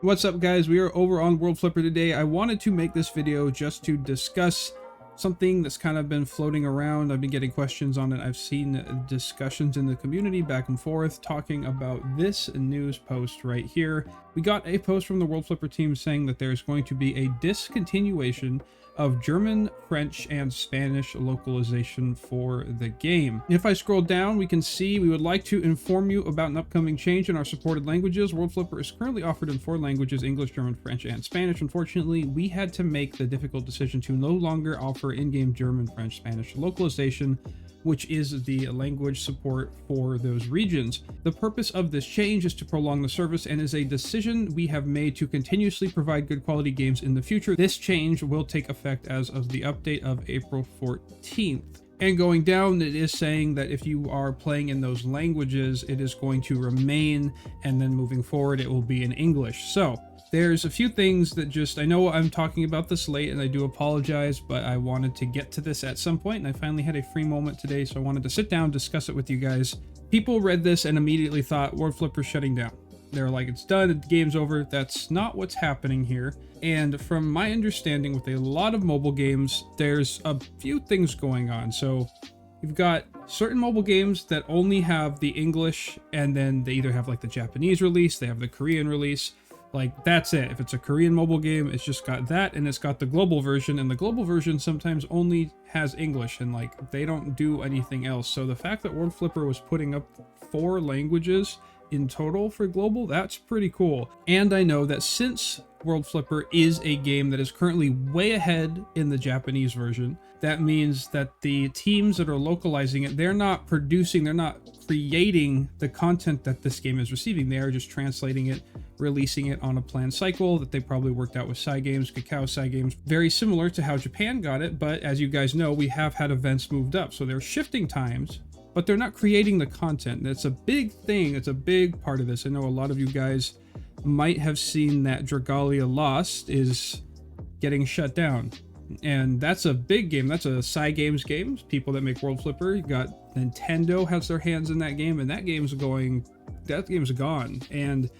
What's up, guys? We are over on World Flipper today. I wanted to make this video just to discuss something that's kind of been floating around. I've been getting questions on it. I've seen discussions in the community back and forth talking about this news post right here. We got a post from the World Flipper team saying that there's going to be a discontinuation of German, French, and Spanish localization for the game. If I scroll down, we can see we would like to inform you about an upcoming change in our supported languages. World Flipper is currently offered in 4 languages: English, German, French, and Spanish. Unfortunately, we had to make the difficult decision to no longer offer in-game German, French, Spanish localization, which is the language support for those regions. The purpose of this change is to prolong the service and is a decision we have made to continuously provide good quality games in the future. This change will take effect as of the update of April 14th. And going down, it is saying that if you are playing in those languages, it is going to remain, and then moving forward, it will be in English. So there's a few things that I know I'm talking about this late and I do apologize, but I wanted to get to this at some point, and I finally had a free moment today, so I wanted to sit down, discuss it with you guys. People read this and immediately thought World Flipper's shutting down. They're like, it's done, the game's over. That's not what's happening here. And from my understanding with a lot of mobile games, there's a few things going on. So you've got certain mobile games that only have the English, and then they either have like the Japanese release, they have the Korean release. Like, that's it. If it's a Korean mobile game, it's just got that, and it's got the global version, and the global version sometimes only has English, and like, they don't do anything else. So the fact that World Flipper was putting up 4 languages in total for global, that's pretty cool. And I know that since World Flipper is a game that is currently way ahead in the Japanese version, that means that the teams that are localizing it, they're not creating the content that this game is receiving. They are just translating it, releasing it on a planned cycle that they probably worked out with Cygames, Kakao, Cygames. Very similar to how Japan got it, but as you guys know, we have had events moved up. So they're shifting times, but they're not creating the content. That's a big thing. It's a big part of this. I know a lot of you guys might have seen that Dragalia Lost is getting shut down. And that's a big game. That's a Cygames game. People that make World Flipper. You got Nintendo has their hands in that game, and that game's gone. And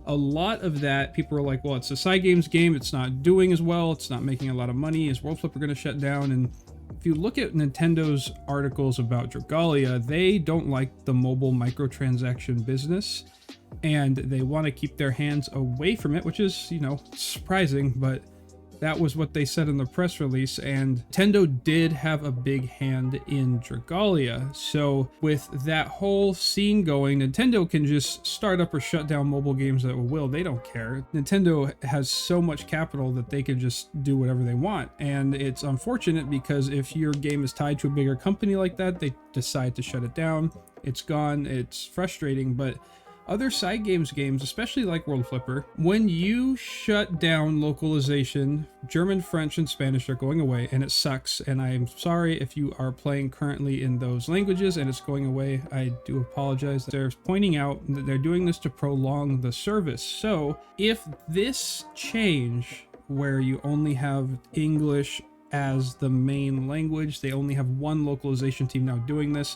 a lot of that, people are like, well, it's a Cygames game. It's not doing as well. It's not making a lot of money. Is World Flipper going to shut down? And if you look at Nintendo's articles about Dragalia, they don't like the mobile microtransaction business, and they want to keep their hands away from it, which is, you know, surprising, but that was what they said in the press release. And Nintendo did have a big hand in Dragalia. So with that whole scene going, Nintendo can just start up or shut down mobile games at will. They don't care. Nintendo has so much capital that they can just do whatever they want. And it's unfortunate because if your game is tied to a bigger company like that, they decide to shut it down. It's gone. It's frustrating, but other Cygames games, especially like World Flipper, when you shut down localization, German, French, and Spanish are going away, and it sucks. And I'm sorry if you are playing currently in those languages and it's going away. I do apologize. They're pointing out that they're doing this to prolong the service. So if this change, where you only have English as the main language, they only have one localization team now doing this,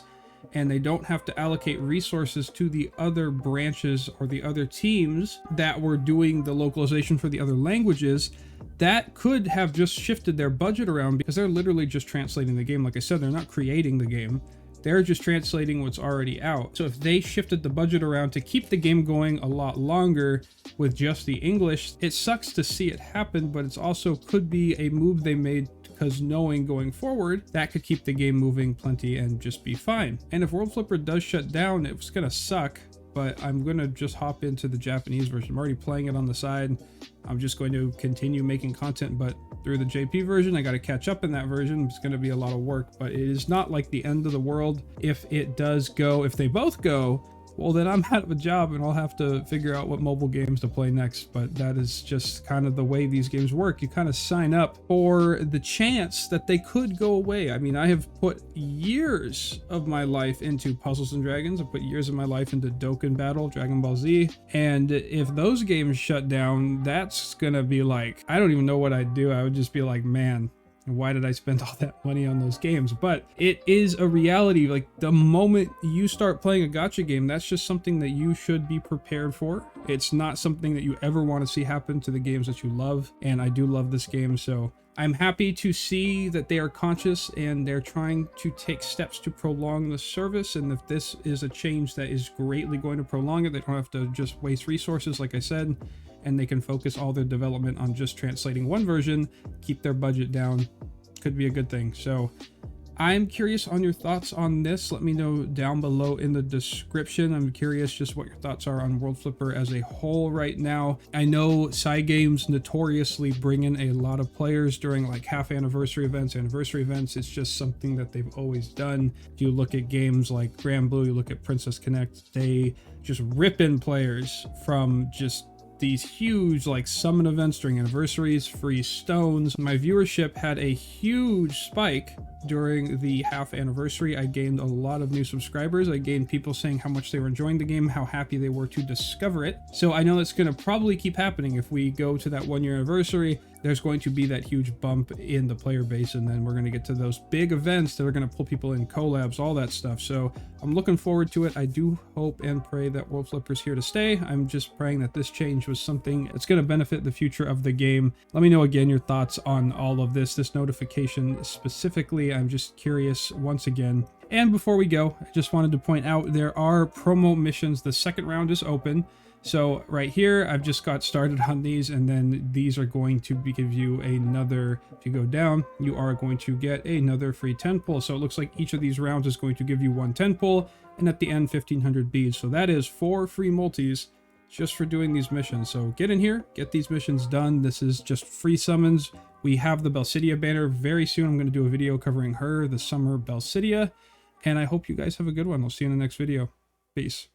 and they don't have to allocate resources to the other branches or the other teams that were doing the localization for the other languages, that could have just shifted their budget around, because they're literally just translating the game. Like I said, they're not creating the game. They're just translating what's already out. So if they shifted the budget around to keep the game going a lot longer with just the English, it sucks to see it happen, but it's also could be a move they made, because knowing going forward, that could keep the game moving plenty and just be fine. And if World Flipper does shut down, it's gonna suck, but I'm gonna just hop into the Japanese version. I'm already playing it on the side. I'm just going to continue making content, but through the JP version, I gotta catch up in that version. It's gonna be a lot of work, but it is not like the end of the world. If it does go, if they both go, well, then I'm out of a job and I'll have to figure out what mobile games to play next. But that is just kind of the way these games work. You kind of sign up for the chance that they could go away. I mean, I have put years of my life into Puzzles and Dragons. I put years of my life into Dokkan Battle, Dragonball Z. And if those games shut down, that's gonna be like, I don't even know what I'd do. I would just be like, man, Why did I spend all that money on those games? But it is a reality. Like, the moment you start playing a gacha game, that's just something that you should be prepared for. It's not something that you ever want to see happen to the games that you love, and I do love this game, so I'm happy to see that they are conscious and they're trying to take steps to prolong the service. And if this is a change that is greatly going to prolong it, they don't have to just waste resources, like I said, and they can focus all their development on just translating one version, keep their budget down. Could be a good thing. So I'm curious on your thoughts on this. Let me know down below in the description. I'm curious just what your thoughts are on World Flipper as a whole right now. I know Cygames notoriously bring in a lot of players during like half anniversary events, anniversary events. It's just something that they've always done. If you look at games like Grand Blue, you look at Princess Connect, they just rip in players from just these huge like summon events during anniversaries, free stones. My viewership had a huge spike during the half anniversary. I gained a lot of new subscribers. I gained people saying how much they were enjoying the game, how happy they were to discover it. So I know it's going to probably keep happening. If we go to that 1 year anniversary, there's going to be that huge bump in the player base, and then we're going to get to those big events that are going to pull people in, collabs, all that stuff. So I'm looking forward to it. I do hope and pray that World Flipper's here to stay. I'm just praying that this change was something that's going to benefit the future of the game. Let me know again your thoughts on all of this notification specifically. I'm just curious once again. And before we go, I just wanted to point out there are promo missions. The second round is open. So right here, I've just got started on these, and then these are going to give you another, if you go down, you are going to get another free 10 pull. So it looks like each of these rounds is going to give you 1 10 pull, and at the end, 1500 beads. So that is 4 free multis just for doing these missions. So get in here, get these missions done. This is just free summons. We have the Belcidia banner very soon. I'm going to do a video covering her, the summer Belcidia, and I hope you guys have a good one. I'll see you in the next video. Peace.